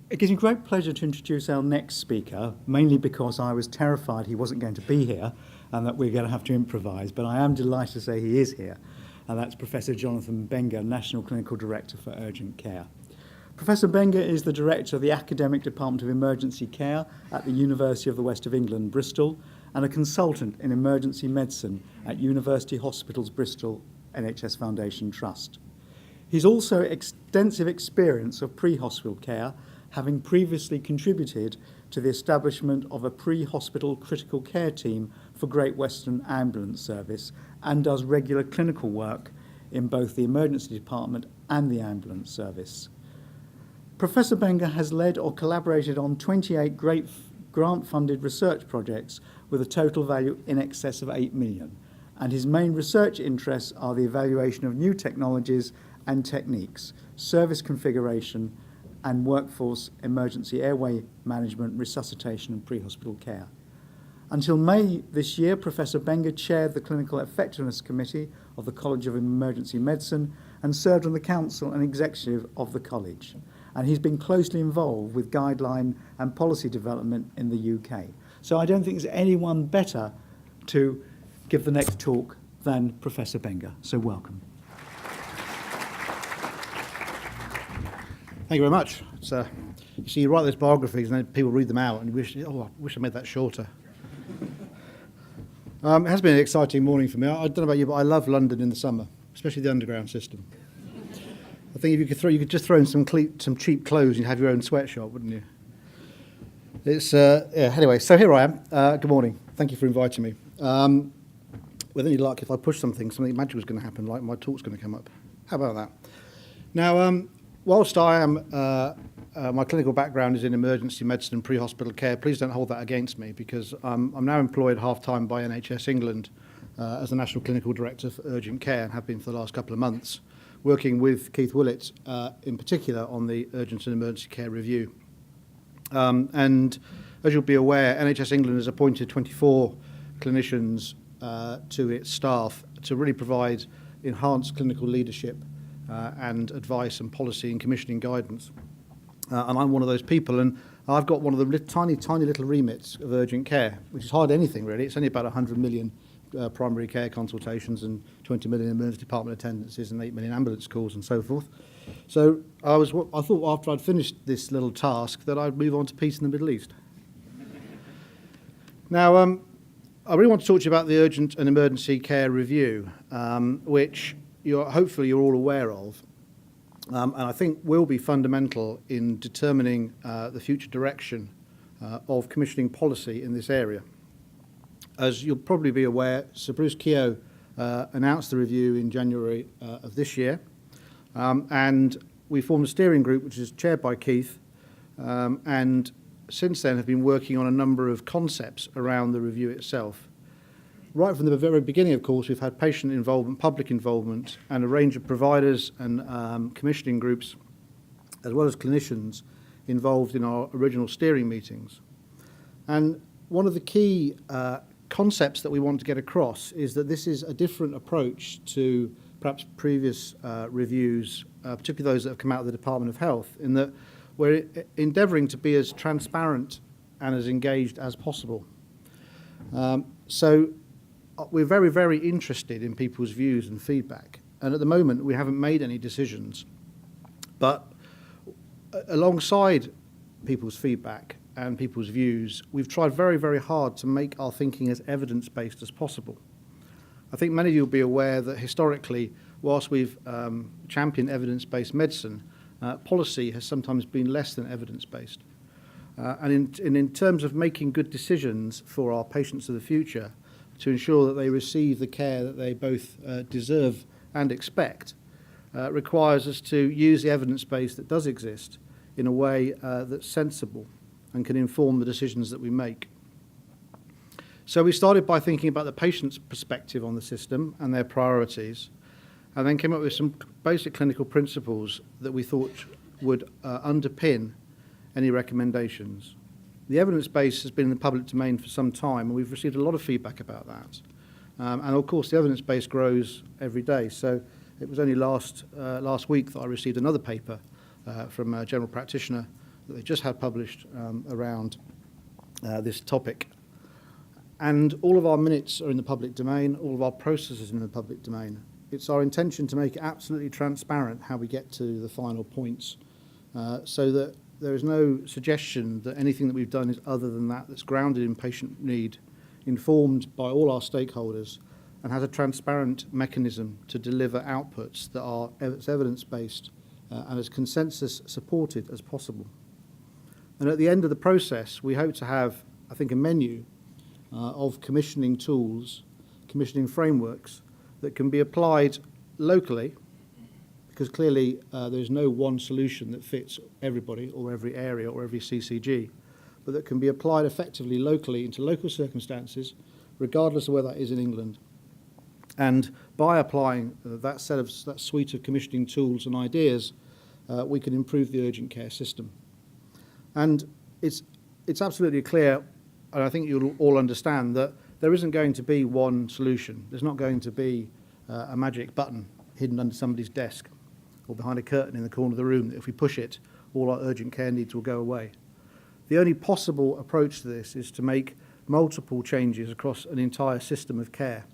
It gives me great pleasure to introduce our next speaker, mainly because I was terrified he wasn't going to be here and that we're going to have to improvise, but I am delighted to say he is here, and that's Professor Jonathan Benger, National Clinical Director for Urgent Care. Professor Benger is the Director of the Academic Department of Emergency Care at the University of the West of England, Bristol, and a consultant in emergency medicine at University Hospitals Bristol NHS Foundation Trust. He's also extensive experience of pre-hospital care, having previously contributed to the establishment of a pre-hospital critical care team for Great Western Ambulance Service, and does regular clinical work in both the emergency department and the ambulance service. Professor Benger has led or collaborated on 28 great grant-funded research projects with a total value in excess of 8 million, and his main research interests are the evaluation of new technologies and techniques, service configuration, and workforce emergency airway management, resuscitation and pre-hospital care. Until May this year, Professor Benger chaired the Clinical Effectiveness Committee of the College of Emergency Medicine and served on the council and executive of the college. And he's been closely involved with guideline and policy development in the UK. So I don't think there's anyone better to give the next talk than Professor Benger. So welcome. Thank you very much. You see, you write those biographies and then people read them out and wish, I wish I made that shorter. It has been an exciting morning for me. I don't know about you, but I love London in the summer, especially the underground system. I think if you could just throw in some cheap clothes and have your own sweatshop, wouldn't you? Anyway, so here I am. Good morning. Thank you for inviting me. With any luck, if I push something magical is going to happen, like my talk's going to come up. How about that? Now, whilst I am, my clinical background is in emergency medicine and pre-hospital care, please don't hold that against me, because I'm now employed half-time by NHS England as the National Clinical Director for Urgent Care, and have been for the last couple of months, working with Keith Willett in particular on the Urgent and Emergency Care Review. And as you'll be aware, NHS England has appointed 24 clinicians to its staff to really provide enhanced clinical leadership and advice and policy and commissioning guidance. And I'm one of those people, and I've got one of the tiny little remits of urgent care, which is hardly anything really. It's only about 100 million primary care consultations and 20 million emergency department attendances and 8 million ambulance calls and so forth. So I thought after I'd finished this little task that I'd move on to peace in the Middle East. Now, I really want to talk to you about the Urgent and Emergency Care Review, which hopefully you're all aware of, and I think will be fundamental in determining the future direction of commissioning policy in this area. As you'll probably be aware, Sir Bruce Keogh announced the review in January of this year, and we formed a steering group which is chaired by Keith, and since then have been working on a number of concepts around the review itself. Right from the very beginning, of course, we've had patient involvement, public involvement, and a range of providers and commissioning groups, as well as clinicians, involved in our original steering meetings. And one of the key concepts that we want to get across is that this is a different approach to perhaps previous reviews, particularly those that have come out of the Department of Health, in that we're endeavouring to be as transparent and as engaged as possible. So we're very, very interested in people's views and feedback. And at the moment, we haven't made any decisions. But alongside people's feedback and people's views, we've tried very, very hard to make our thinking as evidence-based as possible. I think many of you will be aware that historically, whilst we've championed evidence-based medicine, policy has sometimes been less than evidence-based. And in terms of making good decisions for our patients of the future, to ensure that they receive the care that they both deserve and expect, requires us to use the evidence base that does exist in a way that's sensible and can inform the decisions that we make. So we started by thinking about the patient's perspective on the system and their priorities, and then came up with some basic clinical principles that we thought would underpin any recommendations. The evidence base has been in the public domain for some time, and we've received a lot of feedback about that. And of course, the evidence base grows every day. So it was only last week that I received another paper from a general practitioner that they just had published around this topic. And all of our minutes are in the public domain, all of our processes are in the public domain. It's our intention to make it absolutely transparent how we get to the final points, so that there is no suggestion that anything that we've done is other than that, that's grounded in patient need, informed by all our stakeholders, and has a transparent mechanism to deliver outputs that are as evidence-based and as consensus-supported as possible. And at the end of the process, we hope to have, I think, a menu of commissioning tools, commissioning frameworks that can be applied locally, because clearly there's no one solution that fits everybody or every area or every CCG, but that can be applied effectively locally into local circumstances, regardless of where that is in England. And by applying that suite of commissioning tools and ideas, we can improve the urgent care system. And it's absolutely clear, and I think you'll all understand, that there isn't going to be one solution. There's not going to be a magic button hidden under somebody's desk or behind a curtain in the corner of the room that if we push it, all our urgent care needs will go away. The only possible approach to this is to make multiple changes across an entire system of care.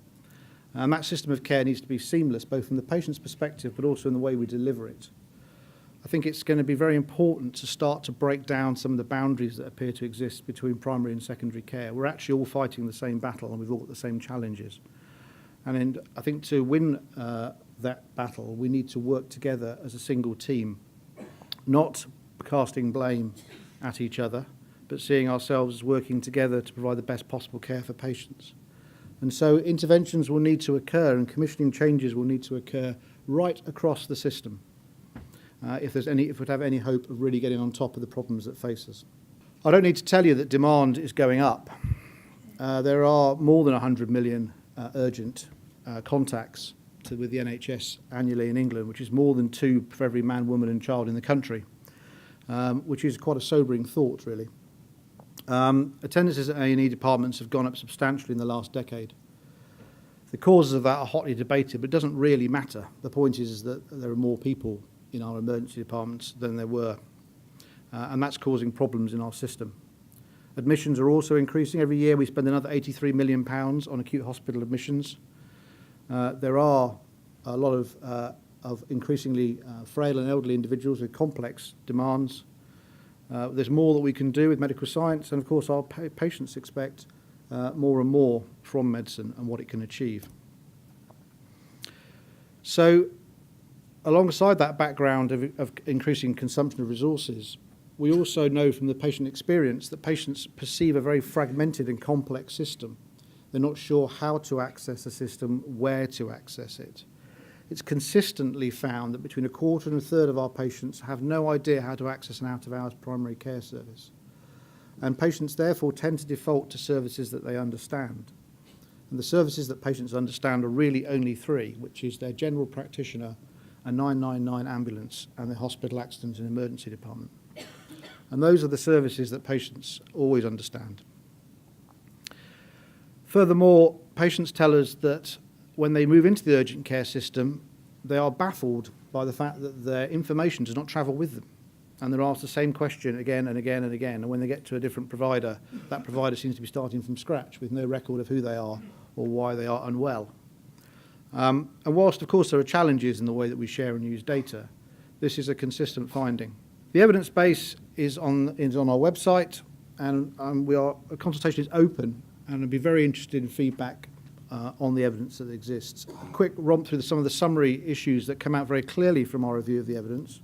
And that system of care needs to be seamless, both from the patient's perspective, but also in the way we deliver it. I think it's going to be very important to start to break down some of the boundaries that appear to exist between primary and secondary care. We're actually all fighting the same battle, and we've all got the same challenges. And I think to win that battle, we need to work together as a single team, not casting blame at each other, but seeing ourselves as working together to provide the best possible care for patients. And so interventions will need to occur and commissioning changes will need to occur right across the system if we'd have any hope of really getting on top of the problems that face us. I don't need to tell you that demand is going up. There are more than 100 million urgent contacts with the NHS annually in England, which is more than 2 for every man, woman and child in the country, which is quite a sobering thought, really. Attendances at A&E departments have gone up substantially in the last decade. The causes of that are hotly debated, but it doesn't really matter. The point is that there are more people in our emergency departments than there were, and that's causing problems in our system. Admissions are also increasing. Every year we spend another £83 million on acute hospital admissions. There are a lot of increasingly frail and elderly individuals with complex demands. There's more that we can do with medical science, and of course our patients expect more and more from medicine and what it can achieve. So alongside that background of increasing consumption of resources, we also know from the patient experience that patients perceive a very fragmented and complex system. They're not sure how to access a system, where to access it. It's consistently found that between a quarter and a third of our patients have no idea how to access an out-of-hours primary care service. And patients therefore tend to default to services that they understand. And the services that patients understand are really only 3, which is their general practitioner, a 999 ambulance, and the hospital accident and emergency department. And those are the services that patients always understand. Furthermore, patients tell us that when they move into the urgent care system, they are baffled by the fact that their information does not travel with them. And they're asked the same question again and again and again. And when they get to a different provider, that provider seems to be starting from scratch with no record of who they are or why they are unwell. And whilst, of course, there are challenges in the way that we share and use data, this is a consistent finding. The evidence base is on our website, and a consultation is open, and I'd be very interested in feedback on the evidence that exists. A quick romp through some of the summary issues that come out very clearly from our review of the evidence.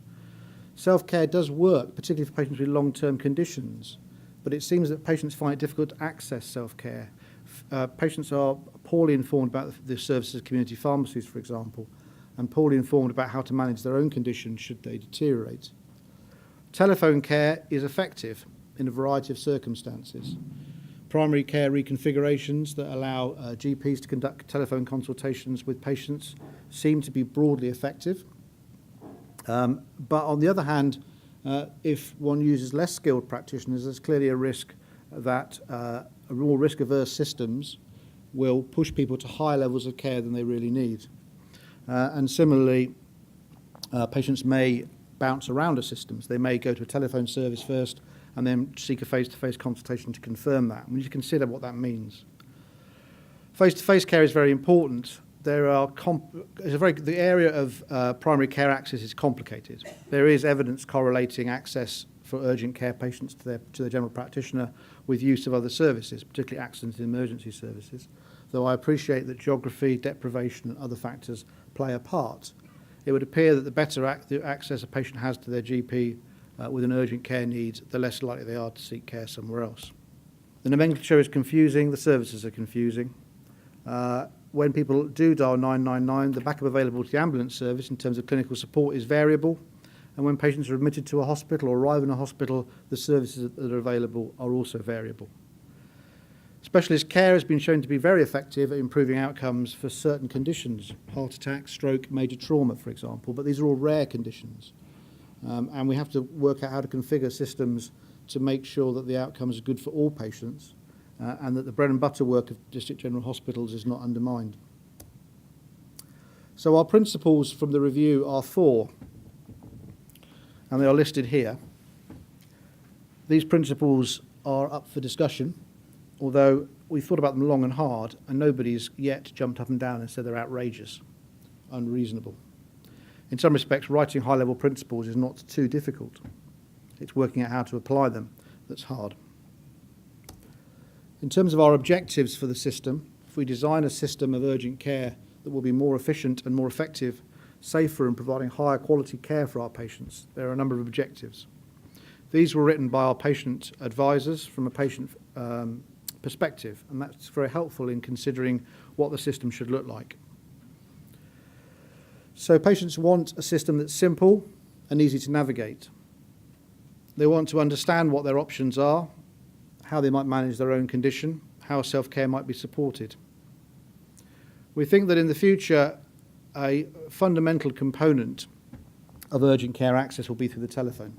Self-care does work, particularly for patients with long-term conditions, but it seems that patients find it difficult to access self-care. Patients are poorly informed about the services of community pharmacies, for example, and poorly informed about how to manage their own conditions should they deteriorate. Telephone care is effective in a variety of circumstances. Primary care reconfigurations that allow GPs to conduct telephone consultations with patients seem to be broadly effective. But on the other hand, if one uses less skilled practitioners, there's clearly a risk that more risk-averse systems will push people to higher levels of care than they really need. And similarly, patients may bounce around a system. So they may go to a telephone service first and then seek a face-to-face consultation to confirm that. We need to consider what that means. Face-to-face care is very important. The area of primary care access is complicated. There is evidence correlating access for urgent care patients to their general practitioner with use of other services, particularly accident and emergency services. Though I appreciate that geography, deprivation and other factors play a part, it would appear that the better access a patient has to their GP with an urgent care need, the less likely they are to seek care somewhere else. The nomenclature is confusing, the services are confusing. When people do dial 999, the backup available to the ambulance service in terms of clinical support is variable. And when patients are admitted to a hospital or arrive in a hospital, the services that are available are also variable. Specialist care has been shown to be very effective at improving outcomes for certain conditions, heart attack, stroke, major trauma, for example, but these are all rare conditions. And we have to work out how to configure systems to make sure that the outcomes are good for all patients and that the bread and butter work of district general hospitals is not undermined. So our principles from the review are 4, and they are listed here. These principles are up for discussion, although we've thought about them long and hard, and nobody's yet jumped up and down and said they're outrageous, unreasonable. In some respects, writing high-level principles is not too difficult. It's working out how to apply them that's hard. In terms of our objectives for the system, if we design a system of urgent care that will be more efficient and more effective, safer and providing higher quality care for our patients, there are a number of objectives. These were written by our patient advisors from a patient perspective, and that's very helpful in considering what the system should look like. So patients want a system that's simple and easy to navigate. They want to understand what their options are, how they might manage their own condition, how self-care might be supported. We think that in the future, a fundamental component of urgent care access will be through the telephone.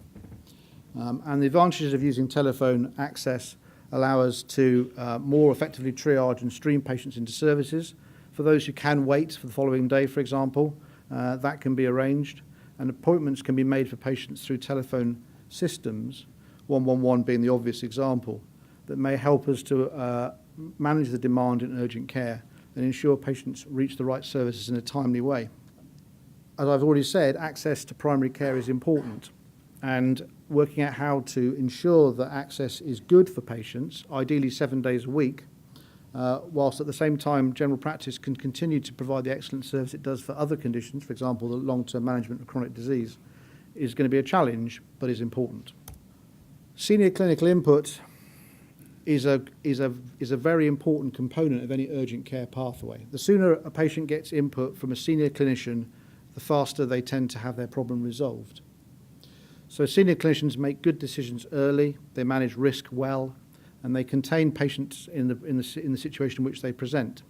And the advantages of using telephone access allow us to more effectively triage and stream patients into services. For those who can wait for the following day, for example, that can be arranged, and appointments can be made for patients through telephone systems, 111 being the obvious example, that may help us to manage the demand in urgent care and ensure patients reach the right services in a timely way. As I've already said, access to primary care is important, and working out how to ensure that access is good for patients, ideally 7 days a week, whilst at the same time general practice can continue to provide the excellent service it does for other conditions, for example, the long-term management of chronic disease, is going to be a challenge, but is important. Senior clinical input is a very important component of any urgent care pathway. The sooner a patient gets input from a senior clinician, the faster they tend to have their problem resolved. So senior clinicians make good decisions early, they manage risk well, and they contain patients in the situation in which they present.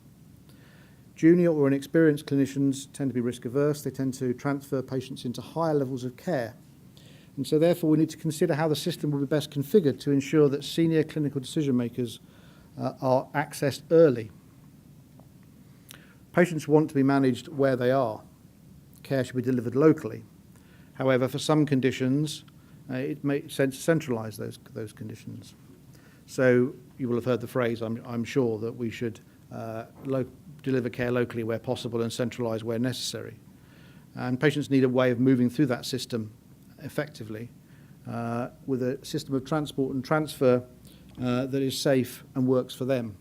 Junior or inexperienced clinicians tend to be risk averse, they tend to transfer patients into higher levels of care. And so therefore we need to consider how the system will be best configured to ensure that senior clinical decision makers are accessed early. Patients want to be managed where they are. Care should be delivered locally. However, for some conditions, it makes sense to centralise those conditions. So you will have heard the phrase, I'm sure, that we should deliver care locally where possible and centralise where necessary. And patients need a way of moving through that system effectively with a system of transport and transfer that is safe and works for them.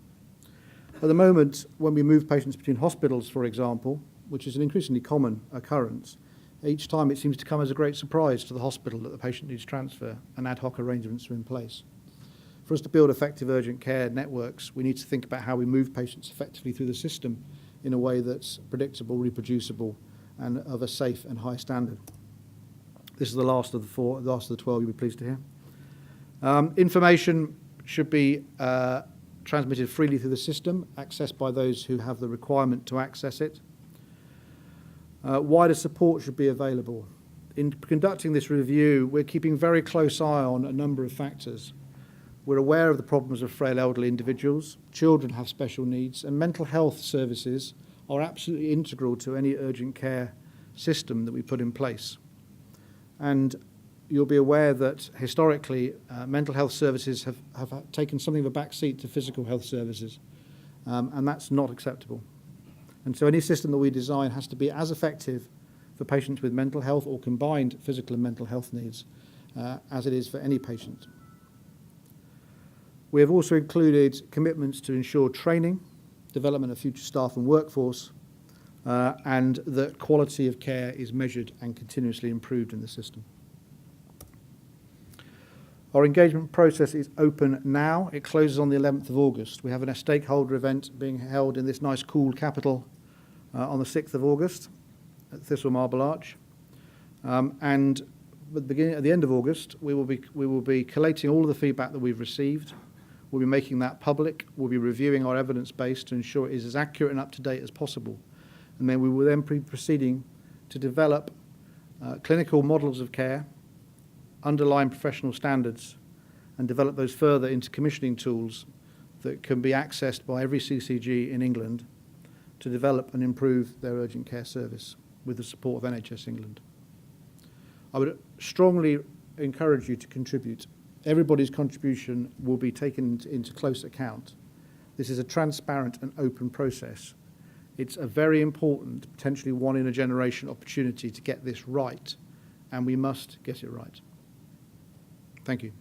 At the moment, when we move patients between hospitals, for example, which is an increasingly common occurrence, each time it seems to come as a great surprise to the hospital that the patient needs transfer and ad hoc arrangements are in place. For us to build effective urgent care networks, we need to think about how we move patients effectively through the system in a way that's predictable, reproducible, and of a safe and high standard. This is the last of the 12 you'll be pleased to hear. Information should be transmitted freely through the system, accessed by those who have the requirement to access it. Wider support should be available. In conducting this review, we're keeping very close eye on a number of factors. We're aware of the problems of frail elderly individuals, children have special needs, and mental health services are absolutely integral to any urgent care system that we put in place. And you'll be aware that historically mental health services have taken something of a back seat to physical health services, and that's not acceptable. And so any system that we design has to be as effective for patients with mental health or combined physical and mental health needs as it is for any patient. We have also included commitments to ensure training, development of future staff and workforce, and that quality of care is measured and continuously improved in the system. Our engagement process is open now. It closes on the 11th of August. We have a stakeholder event being held in this nice cool capital on the 6th of August at Thistle Marble Arch. And at the end of August, we will be collating all of the feedback that we've received. We'll be making that public. We'll be reviewing our evidence base to ensure it is as accurate and up to date as possible. And then we will then be proceeding to develop clinical models of care, underline professional standards, and develop those further into commissioning tools that can be accessed by every CCG in England to develop and improve their urgent care service with the support of NHS England. I would strongly encourage you to contribute. Everybody's contribution will be taken into close account. This is a transparent and open process. It's a very important, potentially one in a generation opportunity to get this right, and we must get it right. Thank you.